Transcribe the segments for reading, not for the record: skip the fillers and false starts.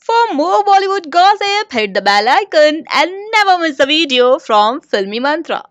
For more Bollywood gossip, hit the bell icon and never miss a video from Filmy Mantra.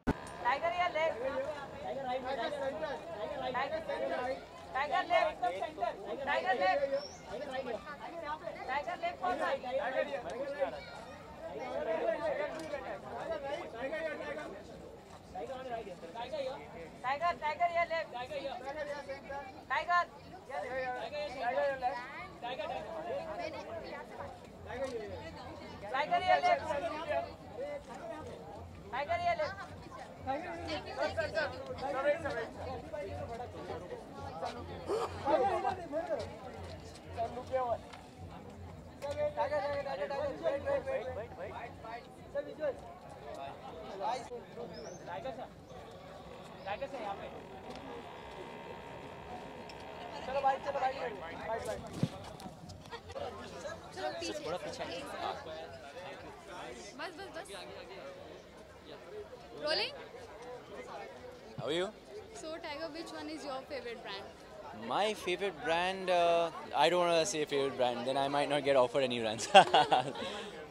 बस बस बस Rolling. How are you? So Tiger, which one is your favorite brand? My favorite brand, I don't want to say favorite brand, then I might not get offered any brands.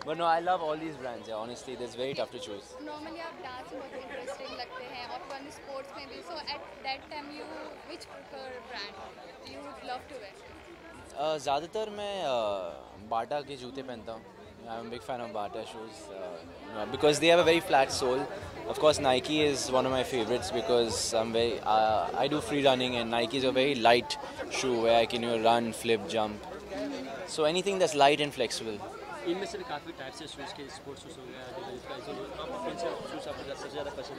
But no, I love all these brands, yeah, honestly, it's very tough to choose. Normally आप dance में बहुत interesting लगते हैं और one sports में भी. So at that time you which prefer brand you would love to wear? ज़्यादातर मैं बाटा के जूते पहनता हूँ. I'm a big fan of Bata shoes because they have a very flat sole. Of course, Nike is one of my favorites because I do free running and Nike is a very light shoe where I can run, flip, jump. So anything that's light and flexible. इनमें से भी काफ़ी type से shoes के sports shoes हो गया कौन सा शूज़ आपको सबसे ज़्यादा पसंद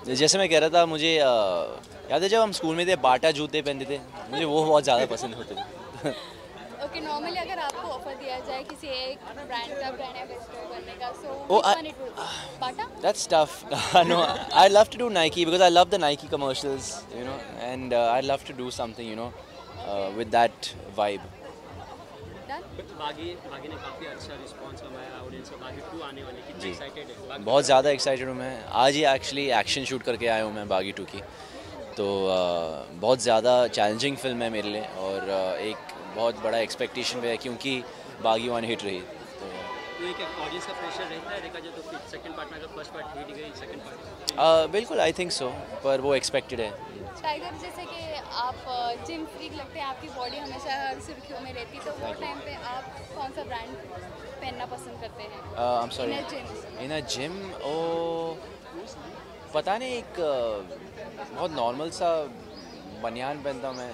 है? जैसे मैं कह रहा था मुझे याद है जब हम स्कूल में थे बाटा जूते पहनते थे मुझे वो बहुत ज़्यादा पसंद होते थे. Okay, normally अगर आपको ऑफर दिया जाए किसी एक ब्रांड का ब्रांड एम्बेसडर बनने का, so Oh, which one it would be? Bata? That's tough. No, I'd love to do Nike because I love the Nike commercials, and I'd love to do something, with that vibe. Done? बागी ने काफ़ी अच्छा response कमाया audience का. बागी 2 आने वाली कितनी एक्साइटेड है? बागी बहुत ज़्यादा एक्साइटेड हूँ मैं. आज ही एक्चुअली एक्शन शूट करके आया हूँ मैं बागी 2 की. तो बहुत ज़्यादा चैलेंजिंग फिल्म है मेरे लिए और एक बहुत बड़ा एक्सपेक्टेशन भी है क्योंकि बागी 1 हिट रही. तो एक ऑडियंस का प्रेशर रहता है देखा जाए तो फिर सेकंड पार्ट में अगर फर्स्ट पार्ट हिट गई सेकंड पार्ट बिल्कुल आई थिंक सो पर वो एक्सपेक्टेड है. टाइगर, जैसे कि आप जिम फ्रीक लगते हैं, आपकी बॉडी हमेशा हर सुर्खियों में रहती है, तो वो टाइम पे आप कौन सा ब्रांड पहनना पसंद करते हैं? I'm sorry. In a gym पता नहीं एक बहुत नॉर्मल सा बनियान पहनता हूँ मैं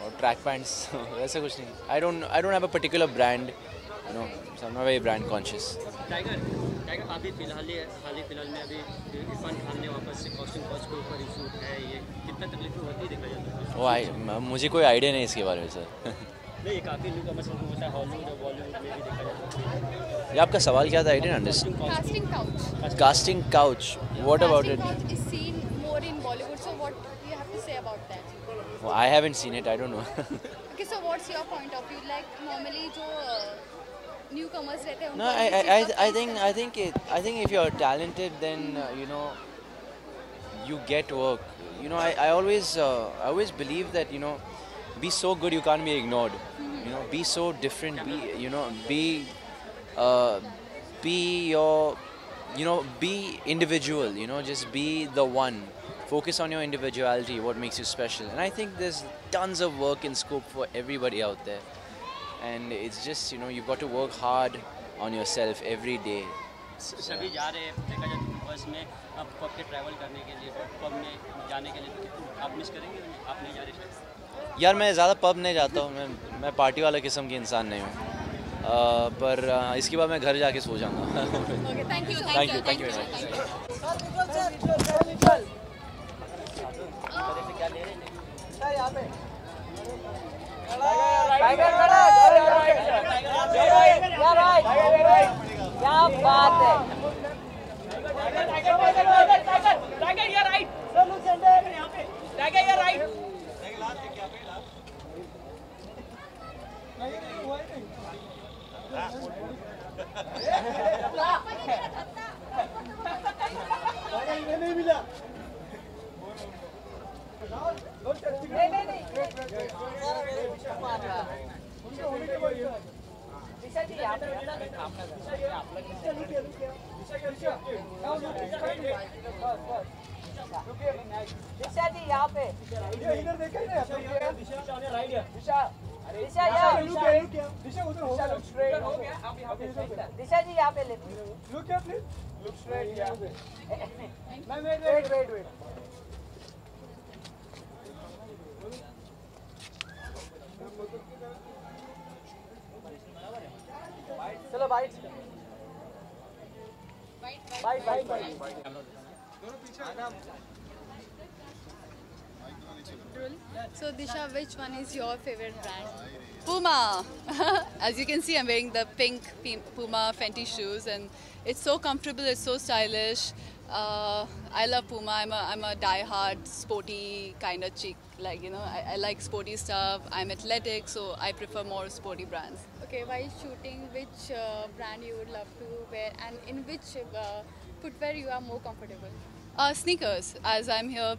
और ट्रैक पैंट्स वैसे कुछ नहीं. I don't have a particular brand so I am not very brand conscious. Tiger अभी हाल ही फिलहाल में अभी इरफान खान ने वापस से कॉस्ट्यूम कॉस्ट के ऊपर इशू है, ये कितना तकलीफ होती है देखा जाता है? मुझे कोई आइडिया नहीं इसके बारे में सर. नहीं, ये काफ़ी न्यू कमर्स होता है हॉलीवुड और बॉलीवुड में भी देखा जाता है. ये आपका सवाल क्या था? I didn't understand. Casting couch. Casting couch, what about it? Casting couch is seen more in Bollywood, so what you have to say about that? I haven't seen it, I don't know. Okay, so what's your point of view? Like normally जो newcomers रहते हैं No, I think if you're talented, then you get work. I always believe that be so good you can't be ignored. Be so different. Be individual. Just be the one. Focus on your individuality, what makes you special. And I think there's tons of work and scope for everybody out there. And it's just, you've got to work hard on yourself every day. सभी जा रहे हैं देखा जाए तो बस में अब पब के ट्रैवल करने के लिए, पब में जाने के लिए आप मिस करेंगे? आप नहीं जा रहे? यार मैं ज़्यादा पब नहीं जाता हूँ. मैं पार्टी वाला किस्म की इंसान नहीं हूँ. पर इसके बाद मैं घर जाके सो जाऊँगा. Okay, thank you. Thank you very much. क्या ले रहे हैं? क्या बात है? नहीं मिला. नहीं दिशा जी यहाँ पे इधर देखा ना दिशा दिशा जी यहाँ पे लुक स्ट्रेट वेट चलो bite So Disha, which one is your favorite brand? Puma. As you can see, I'm wearing the pink Puma Fenty shoes, and it's so comfortable. It's so stylish. I love Puma. I'm a die-hard sporty kind of chick. Like, you know, I like sporty stuff. I'm athletic, so I prefer more sporty brands. Okay, while shooting, which brand you would love to wear, and in which footwear you are more comfortable? Sneakers, as I'm here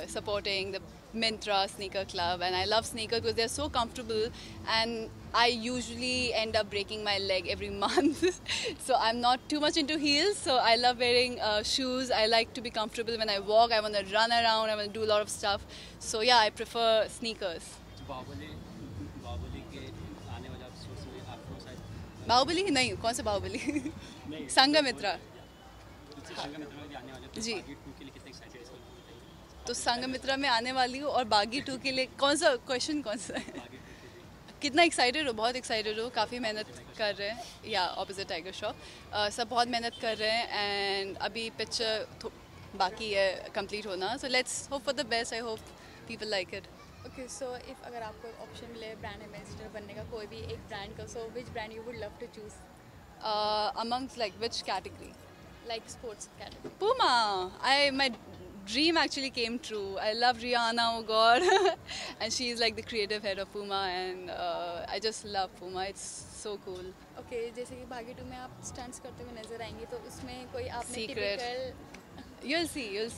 supporting the Mintra Sneaker Club, and I love sneakers because they're so comfortable, and I usually end up breaking my leg every month. So I'm not too much into heels, so I love wearing shoes. I like to be comfortable when I walk. I want to run around. I want to do a lot of stuff. So yeah, I prefer sneakers. Baahubali के आने वाले episodes में आपको शायद बाहुबली नहीं, कौन सा बाहुबली? संघमित्रा संघमित्रा भी आने वाले हैं, तो जी। बागी 2 के लिए कितने एक्साइटेड हैं इसको बताइए। तो संघमित्रा में आने वाली हूँ, और बागी 2 के लिए कौन सा क्वेश्चन कौन सा है? कितना एक्साइटेड हो? बहुत एक्साइटेड हो, काफ़ी मेहनत कर रहे हैं, या ऑपोजिट टाइगर श्रॉफ सब बहुत मेहनत कर रहे हैं, एंड अभी पिक्चर बाकी है कंप्लीट होना. So let's hope for the best. I hope people like it. Okay, so if अगर आपको ऑप्शन मिले ब्रांड एम्बेसडर बनने का, कोई भी एक ब्रांड का, so which brand you would love to choose? Amongst like which category? Like sports category. Puma. My dream actually came true. I love Rihanna, oh god. And she is like the creative head of Puma, and I just love Puma. It's so cool. Okay, जैसे कि भागी 2 में आप stunts करते हुए नजर आएंगे, तो उसमें कोई आपने Secret. Typical... You'll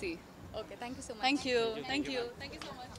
see. Okay, thank you so much. Thank you so much.